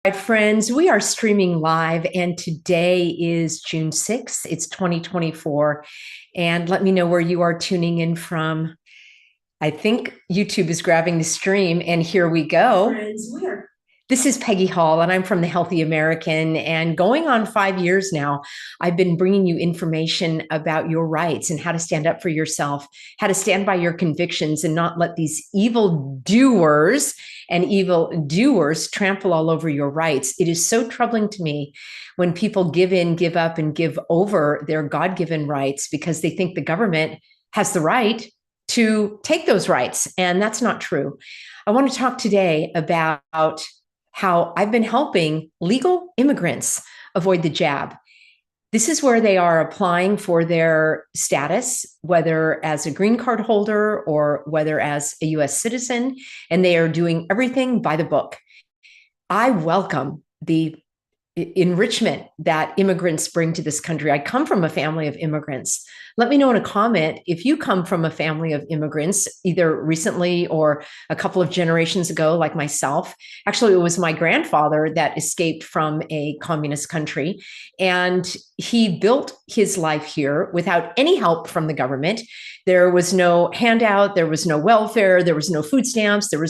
Hi, friends. We are streaming live, and today is June 6th. It's 2024. And let me know where you are tuning in from. I think YouTube is grabbing the stream, and here we go. Friends, This is Peggy Hall, and I'm from the Healthy American. And going on 5 years now, I've been bringing you information about your rights and how to stand up for yourself, how to stand by your convictions and not let these evil doers and evil doers trample all over your rights. It is so troubling to me when people give in, give up, and give over their God-given rights because they think the government has the right to take those rights. And that's not true. I want to talk today about how I've been helping legal immigrants avoid the jab. This is where they are applying for their status, whether as a green card holder or whether as a US citizen, and they are doing everything by the book. I welcome the enrichment that immigrants bring to this country. I come from a family of immigrants. Let me know in a comment if you come from a family of immigrants, either recently or a couple of generations ago, like myself. Actually, it was my grandfather that escaped from a communist country, and he built his life here without any help from the government. There was no handout, there was no welfare, there was no food stamps, there were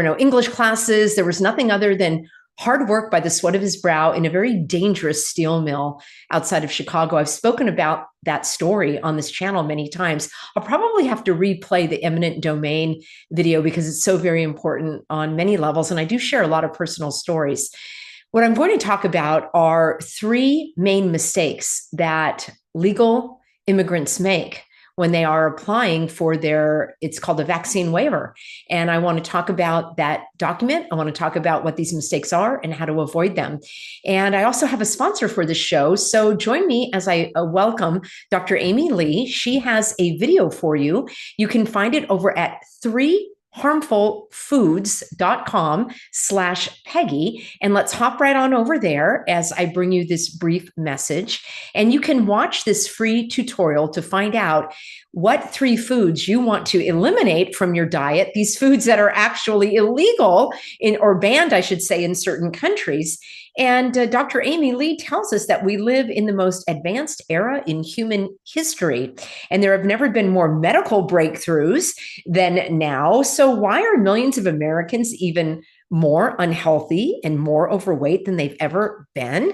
no English classes, there was nothing other than hard work by the sweat of his brow in a very dangerous steel mill outside of Chicago. I've spoken about that story on this channel many times. I'll probably have to replay the eminent domain video because it's so very important on many levels. And I do share a lot of personal stories. What I'm going to talk about are three main mistakes that legal immigrants make when they are applying for it's called a vaccine waiver. And I want to talk about that document. I want to talk about what these mistakes are and how to avoid them. And I also have a sponsor for the show. So join me as I welcome Dr. Amy Lee. She has a video for you. You can find it over at harmfulfoods.com/Peggy. And let's hop right on over there as I bring you this brief message. And you can watch this free tutorial to find out what three foods you want to eliminate from your diet, these foods that are actually illegal or banned, I should say, in certain countries. And Dr. Amy Lee tells us that we live in the most advanced era in human history, and there have never been more medical breakthroughs than now. So why are millions of Americans even more unhealthy and more overweight than they've ever been?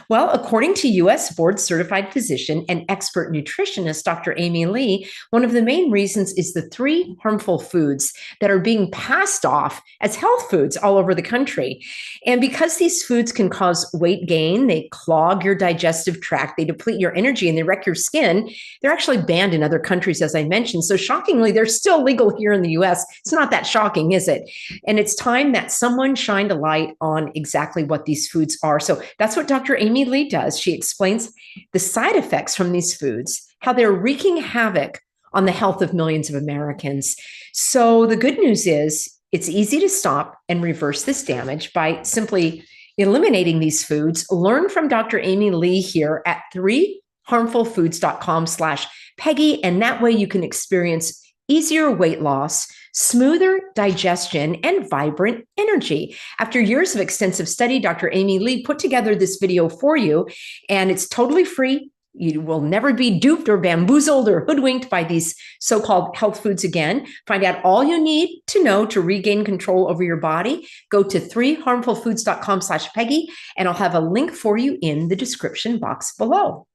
Well, according to U.S. board certified physician and expert nutritionist, Dr. Amy Lee, one of the main reasons is the three harmful foods that are being passed off as health foods all over the country. And because these foods can cause weight gain, they clog your digestive tract, they deplete your energy, and they wreck your skin, they're actually banned in other countries, as I mentioned. So shockingly, they're still legal here in the U.S. It's not that shocking, is it? And it's time that someone shined a light on exactly what these foods are. So that's what Dr. Amy Lee does. She explains the side effects from these foods, how they're wreaking havoc on the health of millions of Americans. So the good news is it's easy to stop and reverse this damage by simply eliminating these foods. Learn from Dr. Amy Lee here at harmfulfoods.com/Peggy. And that way you can experience easier weight loss, smoother digestion, and vibrant energy. After years of extensive study, Dr. Amy Lee put together this video for you, and it's totally free. You will never be duped or bamboozled or hoodwinked by these so-called health foods again. Find out all you need to know to regain control over your body. Go to harmfulfoods.com/Peggy, and I'll have a link for you in the description box below.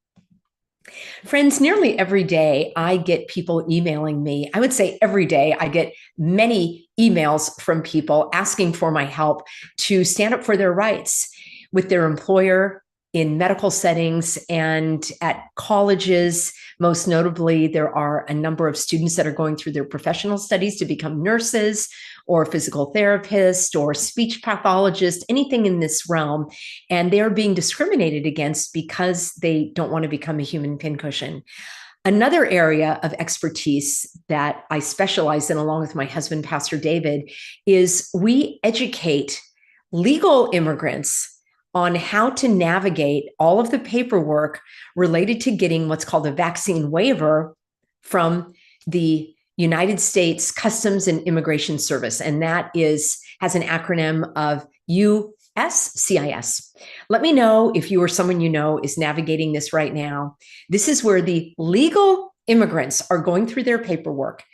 Friends, nearly every day I get people emailing me. I would say every day I get many emails from people asking for my help to stand up for their rights with their employer, in medical settings, and at colleges. Most notably, there are a number of students that are going through their professional studies to become nurses or physical therapists or speech pathologists, anything in this realm. And they're being discriminated against because they don't want to become a human pincushion. Another area of expertise that I specialize in, along with my husband, Pastor David, is we educate legal immigrants on how to navigate all of the paperwork related to getting what's called a vaccine waiver from the United States Customs and Immigration Service. And that has an acronym of CIS. Let me know if you or someone you know is navigating this right now. This is where the legal immigrants are going through their paperwork,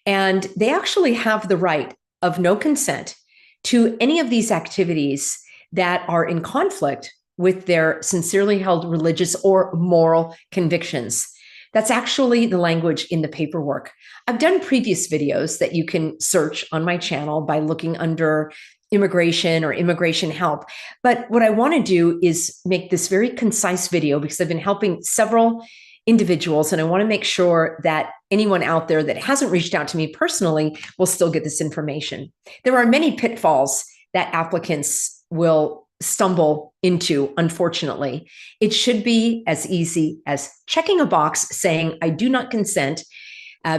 and they actually have the right of no consent to any of these activities that are in conflict with their sincerely held religious or moral convictions. That's actually the language in the paperwork. I've done previous videos that you can search on my channel by looking under immigration or immigration help. But what I want to do is make this very concise video because I've been helping several individuals, and I want to make sure that anyone out there that hasn't reached out to me personally will still get this information. There are many pitfalls that applicants will stumble into, unfortunately. It should be as easy as checking a box saying, I do not consent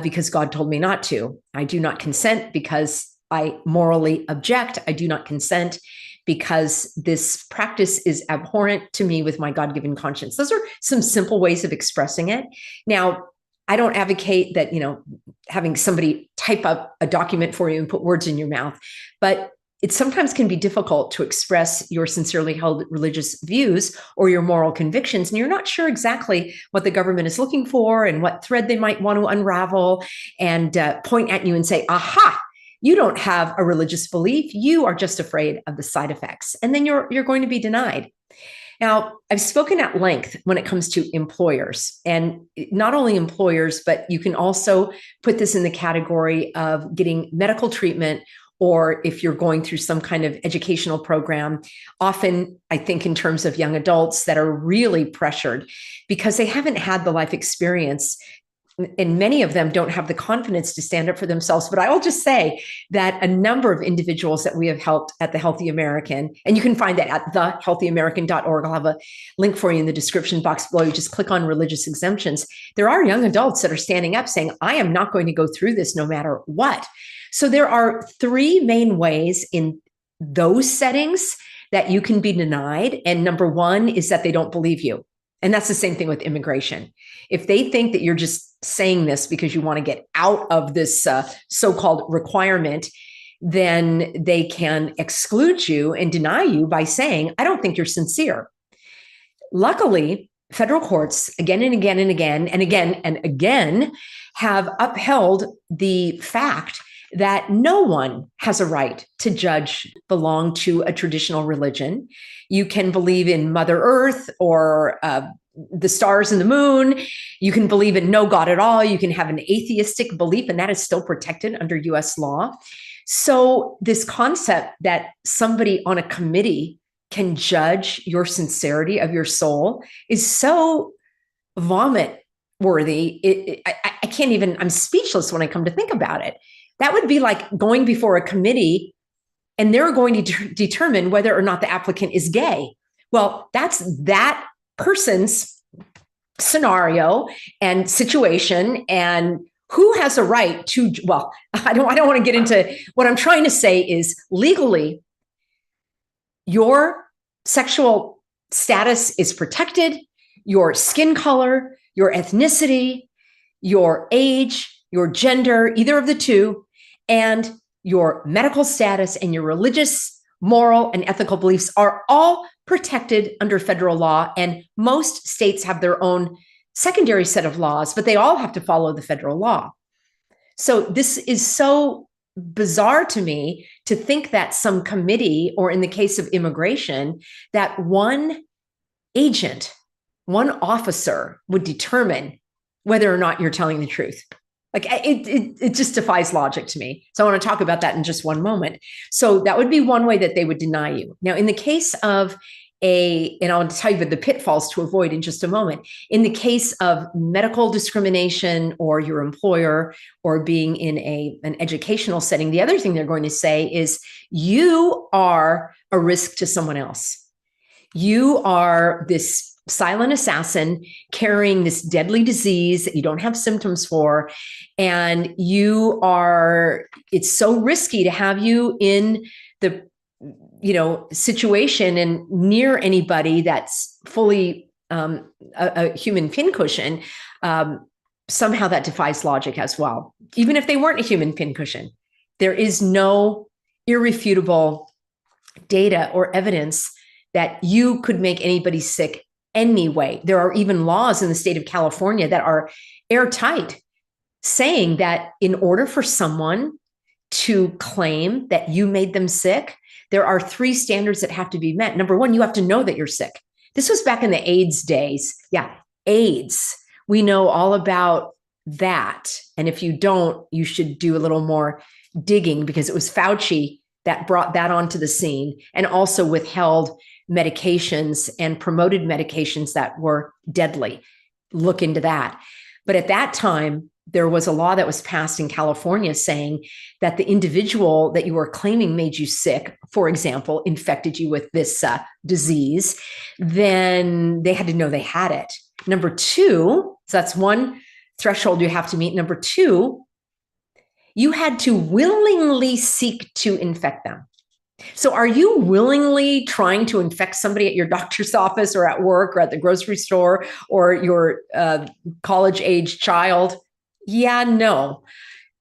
because God told me not to. I do not consent because I morally object. I do not consent because this practice is abhorrent to me with my God-given conscience. Those are some simple ways of expressing it. Now, I don't advocate that, having somebody type up a document for you and put words in your mouth, but it sometimes can be difficult to express your sincerely held religious views or your moral convictions, and you're not sure exactly what the government is looking for and what thread they might want to unravel and point at you and say, aha, you don't have a religious belief. You are just afraid of the side effects. And then you're going to be denied. Now, I've spoken at length when it comes to employers, and not only employers, but you can also put this in the category of getting medical treatment, or if you're going through some kind of educational program. Often, I think in terms of young adults that are really pressured because they haven't had the life experience, and many of them don't have the confidence to stand up for themselves. But I will just say that a number of individuals that we have helped at The Healthy American, and you can find that at thehealthyamerican.org. I'll have a link for you in the description box below. You just click on religious exemptions. There are young adults that are standing up saying, I am not going to go through this no matter what. So there are three main ways in those settings that you can be denied. And number one is that they don't believe you. And that's the same thing with immigration. If they think that you're just saying this because you want to get out of this so-called requirement, then they can exclude you and deny you by saying, I don't think you're sincere. Luckily, federal courts again and again and again and again and again have upheld the fact that no one has a right to judge, belong to a traditional religion. You can believe in Mother Earth or the stars and the moon. You can believe in no God at all. You can have an atheistic belief, and that is still protected under US law. So this concept that somebody on a committee can judge your sincerity of your soul is so vomit worthy. I can't even, I'm speechless when I come to think about it. That would be like going before a committee and they're going to determine whether or not the applicant is gay. Well, that's that person's scenario and situation, and who has a right to, well, I don't want to get into, what I'm trying to say is legally, your sexual status is protected, your skin color, your ethnicity, your age, your gender, either of the two, and your medical status and your religious, moral, and ethical beliefs are all protected under federal law. And most states have their own secondary set of laws, but they all have to follow the federal law. So this is so bizarre to me to think that some committee, or in the case of immigration, that one agent, one officer would determine whether or not you're telling the truth. Like it just defies logic to me. So I want to talk about that in just one moment. So that would be one way that they would deny you. Now, in the case of and I'll tell you the pitfalls to avoid in just a moment. In the case of medical discrimination or your employer or being in an educational setting, the other thing they're going to say is you are a risk to someone else. You are this silent assassin carrying this deadly disease that you don't have symptoms for. And it's so risky to have you in the, situation and near anybody that's fully a human pincushion. Somehow that defies logic as well. Even if they weren't a human pincushion, there is no irrefutable data or evidence that you could make anybody sick anyway. There are even laws in the state of California that are airtight, saying that in order for someone to claim that you made them sick, there are 3 standards that have to be met. Number 1, you have to know that you're sick. This was back in the AIDS days. Yeah, AIDS. We know all about that. And if you don't, you should do a little more digging, because it was Fauci that brought that onto the scene and also withheld medications and promoted medications that were deadly. Look into that. But at that time, there was a law that was passed in California saying that the individual that you were claiming made you sick, for example, infected you with this disease, then they had to know they had it. Number 2, so that's one threshold you have to meet. Number 2, you had to willingly seek to infect them. So are you willingly trying to infect somebody at your doctor's office or at work or at the grocery store or your college-age child? Yeah, no.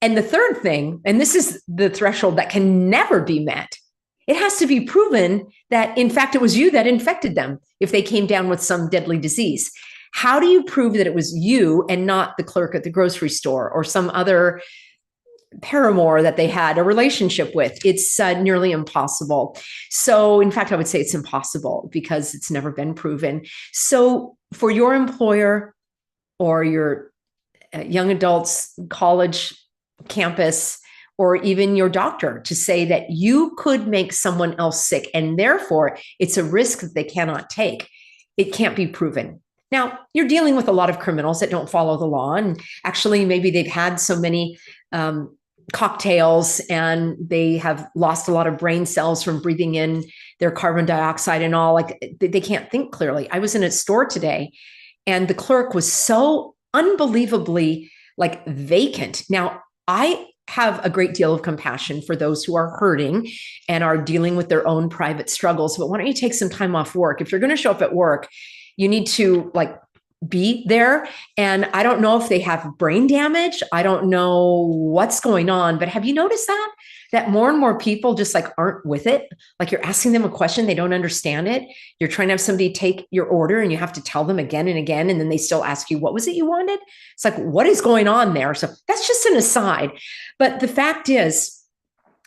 And the third thing, and this is the threshold that can never be met, it has to be proven that, in fact, it was you that infected them if they came down with some deadly disease. How do you prove that it was you and not the clerk at the grocery store or some other paramour that they had a relationship with? It's nearly impossible. So, in fact, I would say it's impossible because it's never been proven. So for your employer or your young adults, college campus, or even your doctor to say that you could make someone else sick and therefore it's a risk that they cannot take, it can't be proven. Now, you're dealing with a lot of criminals that don't follow the law, and actually maybe they've had so many cocktails and they have lost a lot of brain cells from breathing in their carbon dioxide and all, like they can't think clearly. I was in a store today and the clerk was so unbelievably like vacant. Now, I have a great deal of compassion for those who are hurting and are dealing with their own private struggles, but why don't you take some time off work? If you're going to show up at work, you need to like be there. And I don't know if they have brain damage. I don't know what's going on, but have you noticed that more and more people just like aren't with it? Like you're asking them a question, they don't understand it. You're trying to have somebody take your order and you have to tell them again and again. And then they still ask you, what was it you wanted? It's like, what is going on there? So that's just an aside. But the fact is,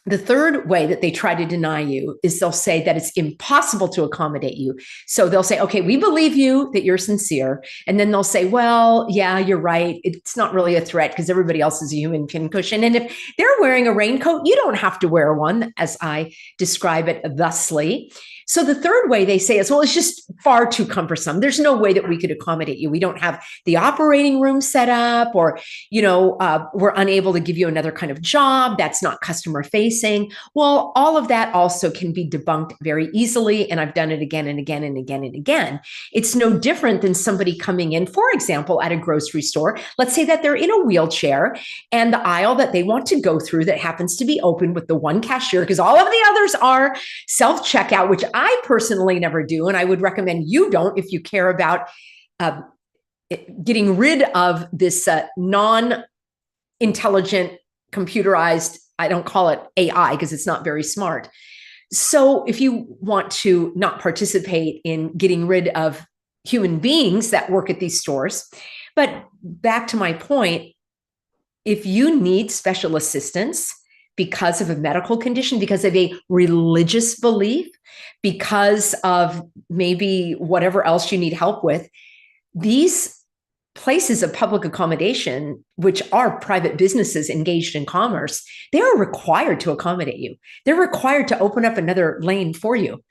the third way that they try to deny you is they'll say that it's impossible to accommodate you. So they'll say, okay, we believe you that you're sincere. And then they'll say, well, yeah, you're right. It's not really a threat because everybody else is a human pincushion. And if they're wearing a raincoat, you don't have to wear one, as I describe it thusly. So the third way they say is, well, it's just far too cumbersome. There's no way that we could accommodate you. We don't have the operating room set up, or, we're unable to give you another kind of job that's not customer facing. Well, all of that also can be debunked very easily. And I've done it again and again and again and again. It's no different than somebody coming in, for example, at a grocery store. Let's say that they're in a wheelchair and the aisle that they want to go through that happens to be open with the one cashier, because all of the others are self-checkout, which I personally never do. And I would recommend you don't if you care about getting rid of this non-intelligent, computerized, I don't call it AI because it's not very smart. So if you want to not participate in getting rid of human beings that work at these stores, but back to my point, if you need special assistance because of a medical condition, because of a religious belief, because of maybe whatever else you need help with, these places of public accommodation, which are private businesses engaged in commerce, they are required to accommodate you. They're required to open up another lane for you,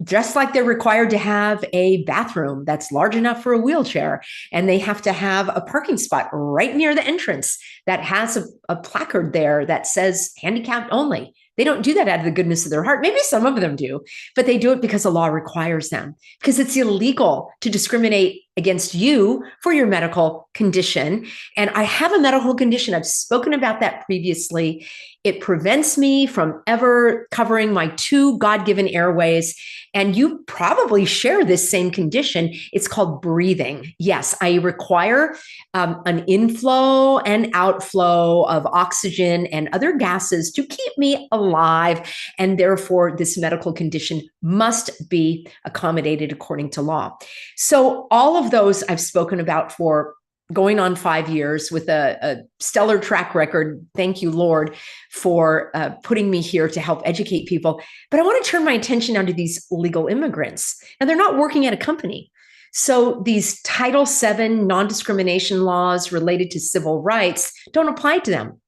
just like they're required to have a bathroom that's large enough for a wheelchair. And they have to have a parking spot right near the entrance that has a placard there that says handicapped only. They don't do that out of the goodness of their heart. Maybe some of them do, but they do it because the law requires them, because it's illegal to discriminate against you for your medical condition. And I have a medical condition. I've spoken about that previously. It prevents me from ever covering my 2 God-given airways. And you probably share this same condition. It's called breathing. Yes, I require an inflow and outflow of oxygen and other gases to keep me alive. And therefore, this medical condition must be accommodated according to law. So all of those I've spoken about for going on 5 years with a stellar track record. Thank you, Lord, for putting me here to help educate people. But I want to turn my attention now to these legal immigrants. And they're not working at a company. So these Title VII non-discrimination laws related to civil rights don't apply to them.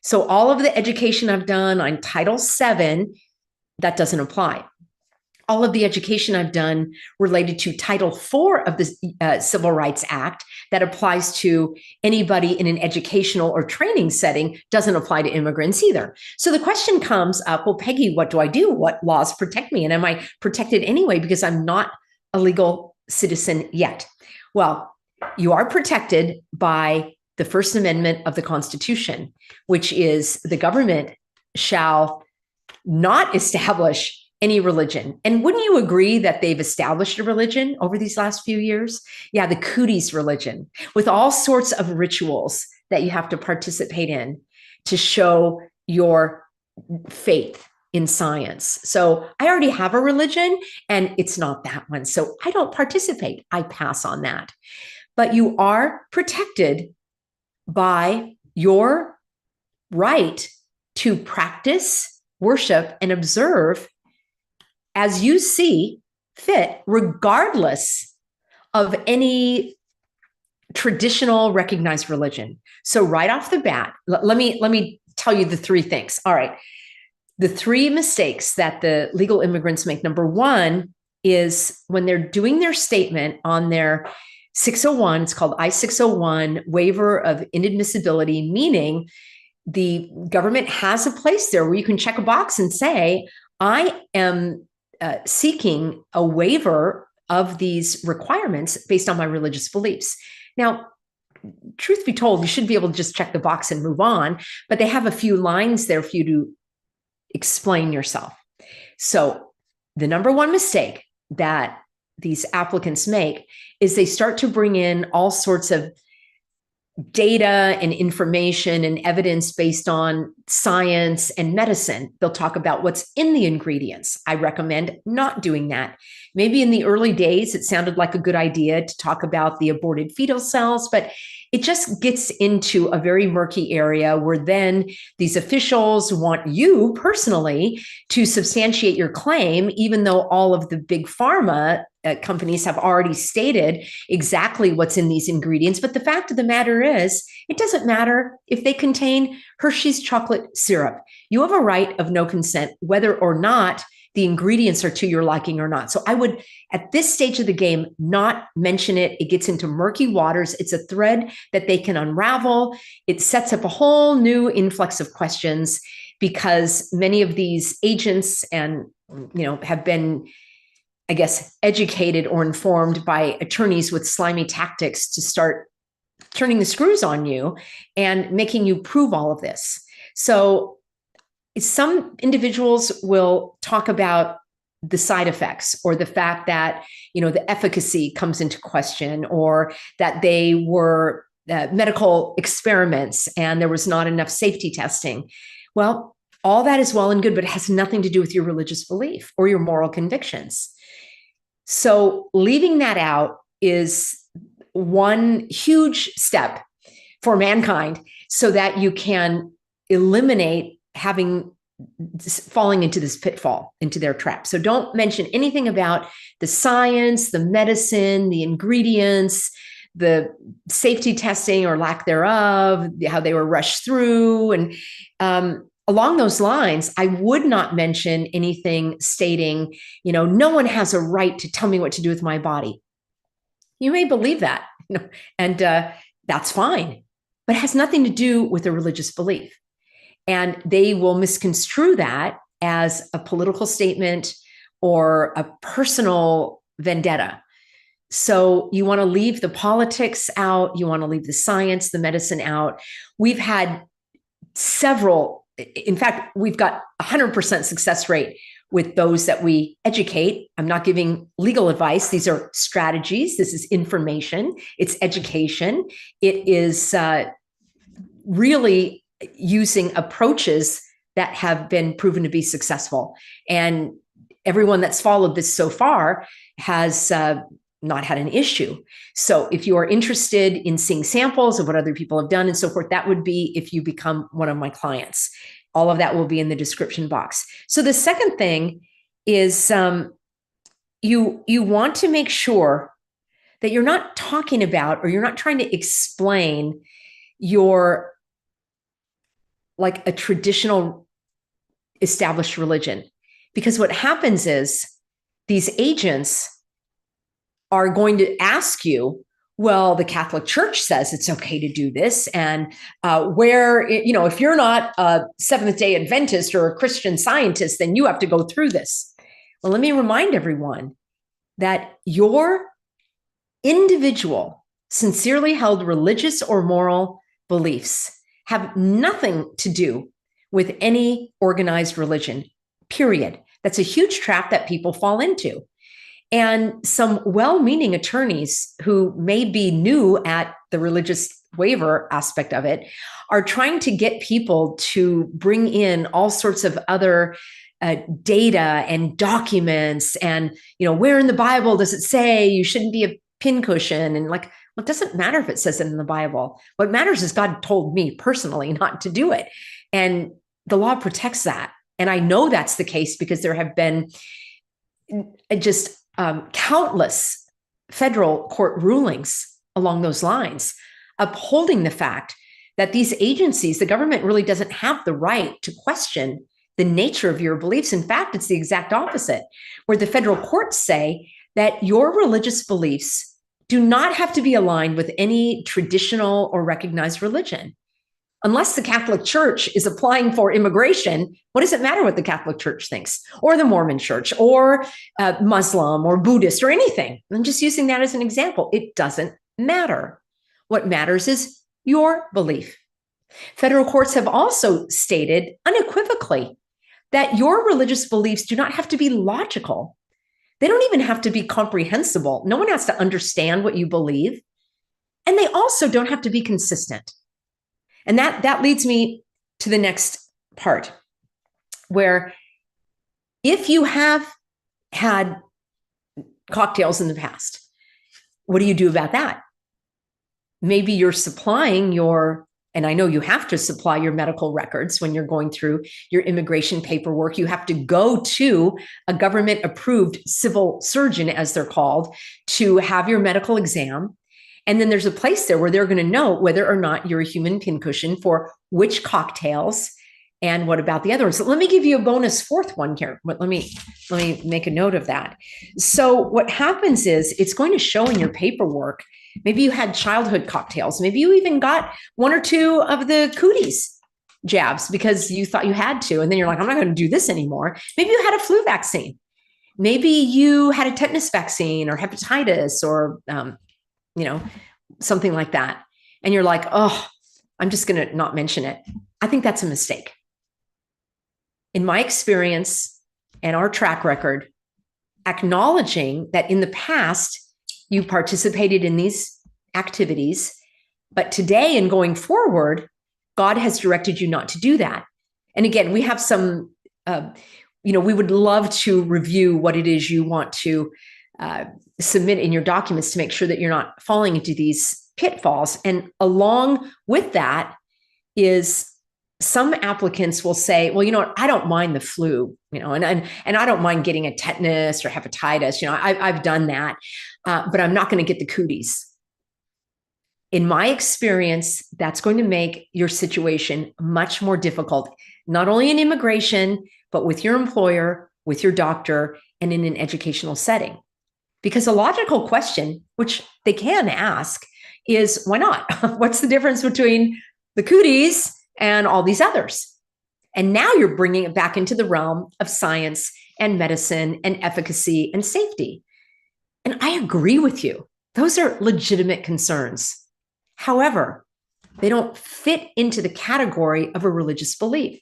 So all of the education I've done on Title VII, that doesn't apply. All of the education I've done related to Title IV of the Civil Rights Act that applies to anybody in an educational or training setting doesn't apply to immigrants either. So the question comes up, well, Peggy, what do I do? What laws protect me? And am I protected anyway because I'm not a legal citizen yet? Well, you are protected by the First Amendment of the Constitution, which is the government shall not establish any religion. And wouldn't you agree that they've established a religion over these last few years? Yeah, the cooties religion, with all sorts of rituals that you have to participate in to show your faith in science. So I already have a religion and it's not that one. So I don't participate. I pass on that. But you are protected by your right to practice, worship, and observe as you see fit, regardless of any traditional recognized religion. So right off the bat, let me tell you the 3 things. All right. The 3 mistakes that the legal immigrants make. Number 1 is when they're doing their statement on their 601, it's called I-601, waiver of inadmissibility, meaning the government has a place there where you can check a box and say, I am seeking a waiver of these requirements based on my religious beliefs. Now, truth be told, you should be able to just check the box and move on, but they have a few lines there for you to explain yourself. So the number 1 mistake that these applicants make is they start to bring in all sorts of data and information and evidence based on science and medicine. They'll talk about what's in the ingredients. I recommend not doing that. Maybe in the early days, it sounded like a good idea to talk about the aborted fetal cells, but it just gets into a very murky area where then these officials want you personally to substantiate your claim, even though all of the big pharma companies have already stated exactly what's in these ingredients. But the fact of the matter is, it doesn't matter if they contain Hershey's chocolate syrup. You have a right of no consent, whether or not the ingredients are to your liking or not. So I would, at this stage of the game, not mention it. It gets into murky waters. It's a thread that they can unravel. It sets up a whole new influx of questions because many of these agents and, have been, I guess, educated or informed by attorneys with slimy tactics to start turning the screws on you and making you prove all of this. So some individuals will talk about the side effects or the fact that, the efficacy comes into question, or that they were medical experiments and there was not enough safety testing. Well, all that is well and good, but it has nothing to do with your religious belief or your moral convictions. So leaving that out is one huge step for mankind so that you can eliminate falling into this pitfall, into their trap. So don't mention anything about the science, the medicine, the ingredients, the safety testing or lack thereof, how they were rushed through. And along those lines, I would not mention anything stating, no one has a right to tell me what to do with my body. You may believe that, and that's fine, but it has nothing to do with a religious belief. And they will misconstrue that as a political statement or a personal vendetta. So you want to leave the politics out. You want to leave the science, the medicine out. We've had several, in fact, we've got 100% success rate with those that we educate. I'm not giving legal advice. These are strategies. This is information. It's education. It is really using approaches that have been proven to be successful. And everyone that's followed this so far has not had an issue. So if you are interested in seeing samples of what other people have done and so forth, that would be if you become one of my clients. All of that will be in the description box. So the second thing is you want to make sure that you're not talking about or you're not trying to explain your like a traditional established religion. Because what happens is these agents are going to ask you, well, the Catholic Church says it's okay to do this. And if you're not a Seventh-day Adventist or a Christian Scientist, then you have to go through this. Well, let me remind everyone that your individual, sincerely held religious or moral beliefs have nothing to do with any organized religion, period. That's a huge trap that people fall into. And some well-meaning attorneys who may be new at the religious waiver aspect of it are trying to get people to bring in all sorts of other data and documents and, where in the Bible does it say you shouldn't be a pincushion? And well, it doesn't matter if it says it in the Bible. What matters is God told me personally not to do it. And the law protects that. And I know that's the case because there have been just countless federal court rulings along those lines, upholding the fact that these agencies, the government really doesn't have the right to question the nature of your beliefs. In fact, it's the exact opposite, where the federal courts say that your religious beliefs do not have to be aligned with any traditional or recognized religion. Unless the Catholic Church is applying for immigration, what does it matter what the Catholic Church thinks, or the Mormon Church, or Muslim, or Buddhist, or anything? I'm just using that as an example. It doesn't matter. What matters is your belief. Federal courts have also stated unequivocally that your religious beliefs do not have to be logical. They don't even have to be comprehensible. No one has to understand what you believe. And they also don't have to be consistent. And that leads me to the next part, where if you have had cocktails in the past, what do you do about that? Maybe you're supplying and I know you have to supply your medical records when you're going through your immigration paperwork. You have to go to a government-approved civil surgeon, as they're called, to have your medical exam. And then there's a place there where they're going to know whether or not you're a human pincushion for which cocktails and what about the other ones. So let me give you a bonus fourth one here. Let me make a note of that. So what happens is it's going to show in your paperwork. Maybe you had childhood cocktails. Maybe you even got one or two of the cooties jabs because you thought you had to. And then you're like, I'm not going to do this anymore. Maybe you had a flu vaccine. Maybe you had a tetanus vaccine or hepatitis or something like that. And you're like, oh, I'm just going to not mention it. I think that's a mistake. In my experience and our track record, acknowledging that in the past, you participated in these activities, but today and going forward, God has directed you not to do that. And again, we have some, we would love to review what it is you want to submit in your documents to make sure that you're not falling into these pitfalls. And along with that is some applicants will say, well, I don't mind the flu, and I don't mind getting a tetanus or hepatitis. I've done that, but I'm not going to get the cooties. In my experience, that's going to make your situation much more difficult, not only in immigration, but with your employer, with your doctor, and in an educational setting. Because a logical question, which they can ask, is why not? What's the difference between the cooties and all these others? And now you're bringing it back into the realm of science and medicine and efficacy and safety. And I agree with you. Those are legitimate concerns. However, they don't fit into the category of a religious belief.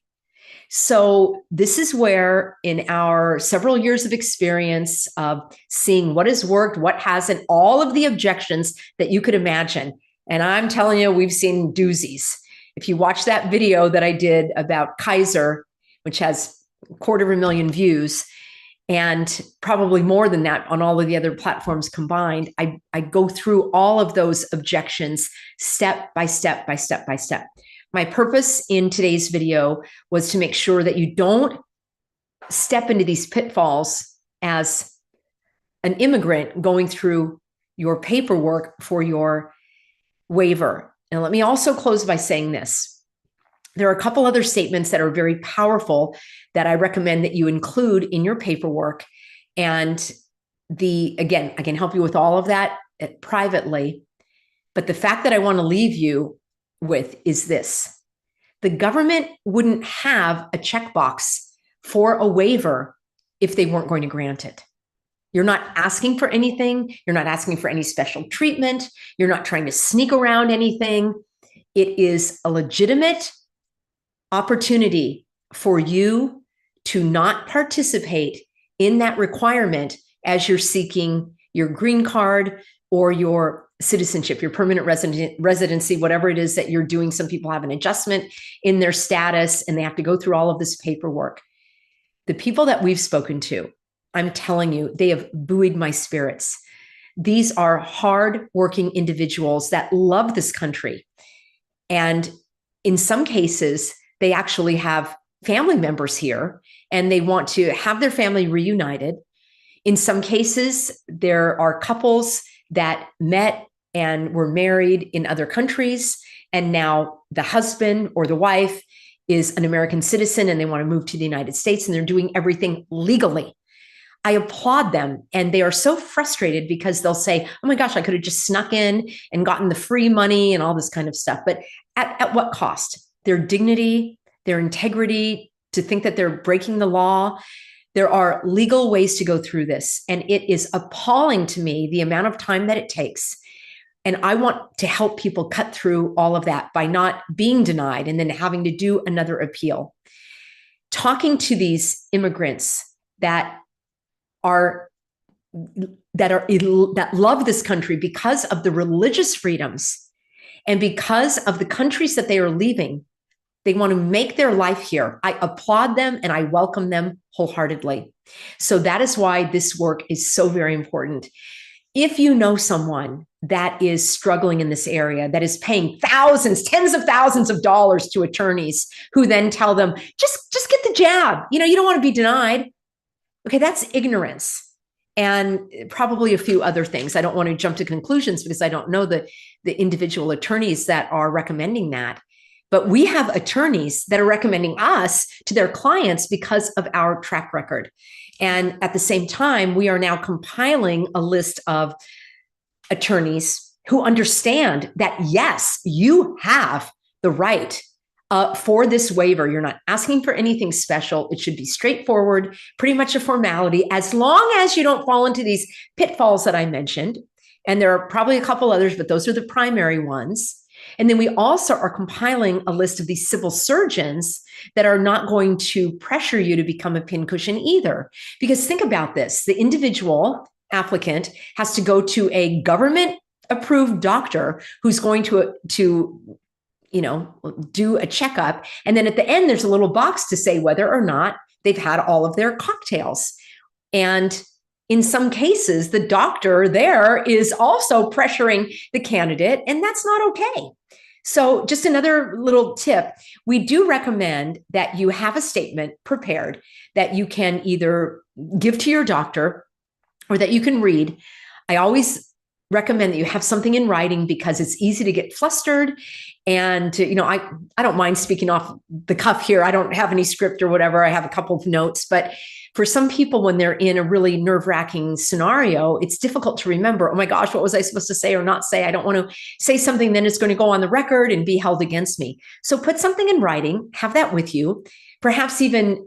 So this is where, in our several years of experience of seeing what has worked, what hasn't, all of the objections that you could imagine, and I'm telling you, we've seen doozies. If you watch that video that I did about Kaiser, which has 250,000 views, and probably more than that on all of the other platforms combined, I go through all of those objections step by step by step by step. My purpose in today's video was to make sure that you don't step into these pitfalls as an immigrant going through your paperwork for your waiver. And let me also close by saying this. There are a couple other statements that are very powerful that I recommend that you include in your paperwork. And again, I can help you with all of that privately. But the fact that I want to leave you with is this. The government wouldn't have a checkbox for a waiver if they weren't going to grant it. You're not asking for anything. You're not asking for any special treatment. You're not trying to sneak around anything. It is a legitimate opportunity for you to not participate in that requirement as you're seeking your green card or your citizenship, your permanent residency, whatever it is that you're doing. Some people have an adjustment in their status and they have to go through all of this paperwork. The people that we've spoken to, I'm telling you, they have buoyed my spirits. These are hardworking individuals that love this country. And in some cases, they actually have family members here and they want to have their family reunited. In some cases, there are couples that met and were married in other countries, and now the husband or the wife is an American citizen and they want to move to the United States and they're doing everything legally. I applaud them, and they are so frustrated because they'll say, oh my gosh, I could have just snuck in and gotten the free money and all this kind of stuff. But at what cost? Their dignity, their integrity, to think that they're breaking the law. There are legal ways to go through this, and it is appalling to me the amount of time that it takes. And I want to help people cut through all of that by not being denied and then having to do another appeal. Talking to these immigrants that love this country because of the religious freedoms and because of the countries that they are leaving, they want to make their life here. I applaud them and I welcome them wholeheartedly. So that is why this work is so very important. If you know someone that is struggling in this area, that is paying thousands, tens of thousands of dollars to attorneys who then tell them, just get the jab. You don't want to be denied. Okay, that's ignorance. And probably a few other things. I don't want to jump to conclusions because I don't know the individual attorneys that are recommending that. But we have attorneys that are recommending us to their clients because of our track record. And at the same time, we are now compiling a list of attorneys who understand that, yes, you have the right for this waiver. You're not asking for anything special. It should be straightforward, pretty much a formality, as long as you don't fall into these pitfalls that I mentioned. And there are probably a couple others, but those are the primary ones. And then we also are compiling a list of these civil surgeons that are not going to pressure you to become a pincushion either. Because think about this, the individual applicant has to go to a government-approved doctor who's going to do a checkup. And then at the end, there's a little box to say whether or not they've had all of their cocktails. And in some cases, the doctor there is also pressuring the candidate, and that's not okay. So just another little tip, we do recommend that you have a statement prepared that you can either give to your doctor or that you can read. I always recommend that you have something in writing because it's easy to get flustered. And, I don't mind speaking off the cuff here. I don't have any script or whatever. I have a couple of notes, but for some people, when they're in a really nerve-wracking scenario, it's difficult to remember, oh my gosh, what was I supposed to say or not say? I don't want to say something, then it's going to go on the record and be held against me. So put something in writing, have that with you, perhaps even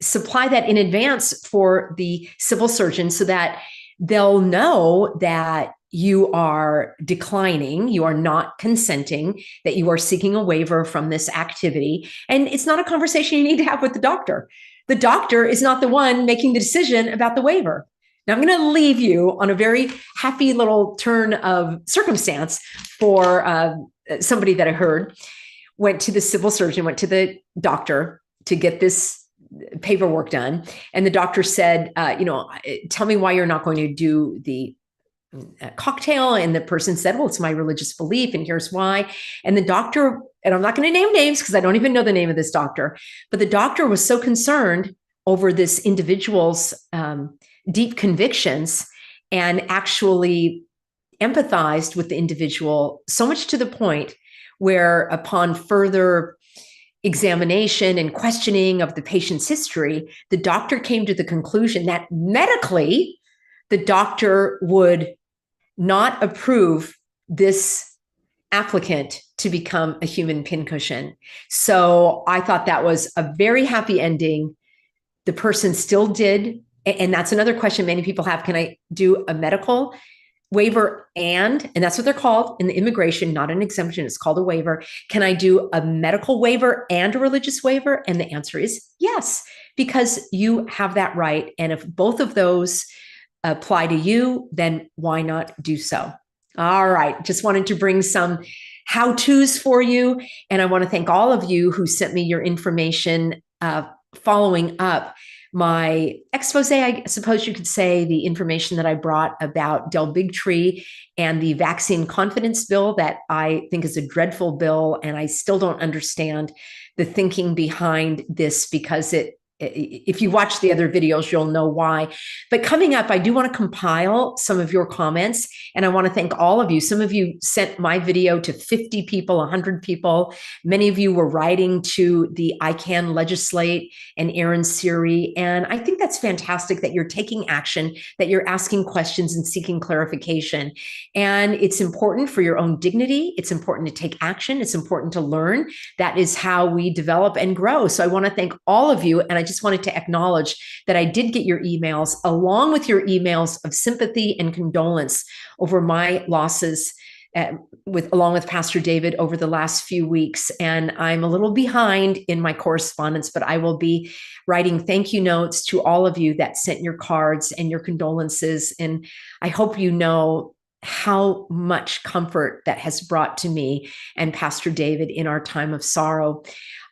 supply that in advance for the civil surgeon so that they'll know that you are declining, you are not consenting, that you are seeking a waiver from this activity. And it's not a conversation you need to have with the doctor. The doctor is not the one making the decision about the waiver. Now, I'm going to leave you on a very happy little turn of circumstance for somebody that I heard went to the civil surgeon, went to the doctor to get this paperwork done. And the doctor said, tell me why you're not going to do the cocktail. And the person said, well, it's my religious belief, and here's why. And the doctor, and I'm not going to name names because I don't even know the name of this doctor, but the doctor was so concerned over this individual's deep convictions and actually empathized with the individual, so much to the point where upon further examination and questioning of the patient's history, the doctor came to the conclusion that medically, the doctor would not approve this applicant to become a human pincushion. So I thought that was a very happy ending. The person still did, and that's another question many people have, can I do a medical waiver and that's what they're called in the immigration, not an exemption, it's called a waiver. Can I do a medical waiver and a religious waiver? And the answer is yes, because you have that right. And if both of those apply to you, then why not do so? All right, just wanted to bring some how-tos for you. And I want to thank all of you who sent me your information following up my expose, I suppose you could say, the information that I brought about Del Bigtree and the vaccine confidence bill that I think is a dreadful bill. And I still don't understand the thinking behind this, because if you watch the other videos, you'll know why. But coming up, I do want to compile some of your comments, and I want to thank all of you. Some of you sent my video to 50 people, 100 people. Many of you were writing to the I Can Legislate and Aaron Siri, and I think that's fantastic that you're taking action, that you're asking questions and seeking clarification. And it's important for your own dignity. It's important to take action. It's important to learn. That is how we develop and grow. So I want to thank all of you, and I just wanted to acknowledge that I did get your emails, along with your emails of sympathy and condolence over my losses along with Pastor David over the last few weeks. And I'm a little behind in my correspondence, but I will be writing thank you notes to all of you that sent your cards and your condolences. And I hope you know how much comfort that has brought to me and Pastor David in our time of sorrow.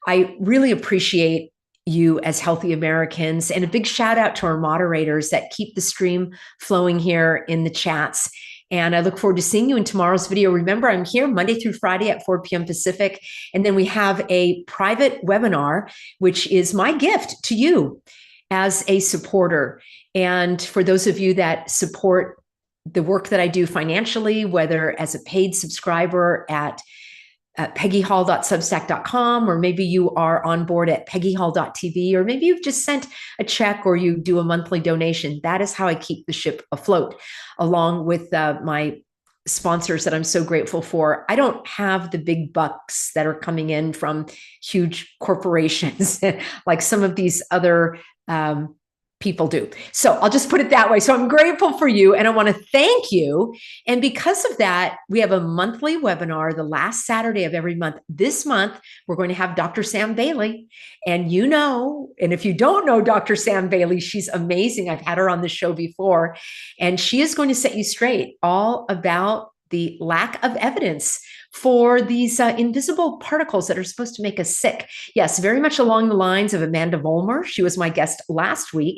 I really appreciate you as healthy Americans, and a big shout out to our moderators that keep the stream flowing here in the chats. And I look forward to seeing you in tomorrow's video. Remember, I'm here Monday through Friday at 4 p.m. Pacific. And then we have a private webinar, which is my gift to you as a supporter. And for those of you that support the work that I do financially, whether as a paid subscriber at peggyhall.substack.com, or maybe you are on board at peggyhall.tv, or maybe you've just sent a check or you do a monthly donation. That is how I keep the ship afloat, along with my sponsors that I'm so grateful for. I don't have the big bucks that are coming in from huge corporations like some of these other people do. So I'll just put it that way. So I'm grateful for you, and I want to thank you. And because of that, we have a monthly webinar the last Saturday of every month. This month, we're going to have Dr. Sam Bailey. And and if you don't know Dr. Sam Bailey, she's amazing. I've had her on the show before, and she is going to set you straight all about the lack of evidence for these invisible particles that are supposed to make us sick. Yes, very much along the lines of Amanda Vollmer. She was my guest last month.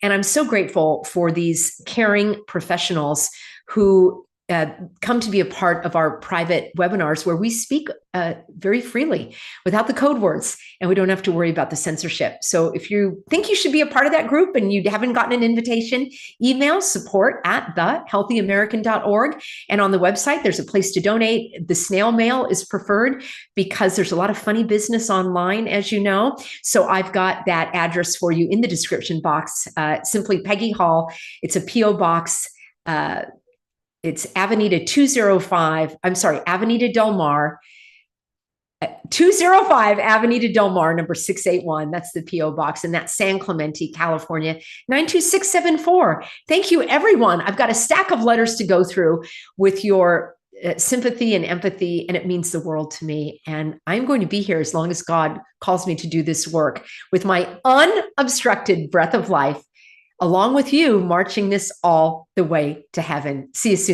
And I'm so grateful for these caring professionals who come to be a part of our private webinars, where we speak very freely without the code words, and we don't have to worry about the censorship. So if you think you should be a part of that group and you haven't gotten an invitation, email support@thehealthyamerican.org. And on the website, there's a place to donate. The snail mail is preferred because there's a lot of funny business online, as you know. So I've got that address for you in the description box. Simply Peggy Hall. It's a P.O. box. It's Avenida Del Mar, 205 Avenida Del Mar, number 681. That's the P.O. box, and that's San Clemente, California, 92674. Thank you, everyone. I've got a stack of letters to go through with your sympathy and empathy, and it means the world to me. And I'm going to be here as long as God calls me to do this work with my unobstructed breath of life, along with you, marching this all the way to heaven. See you soon.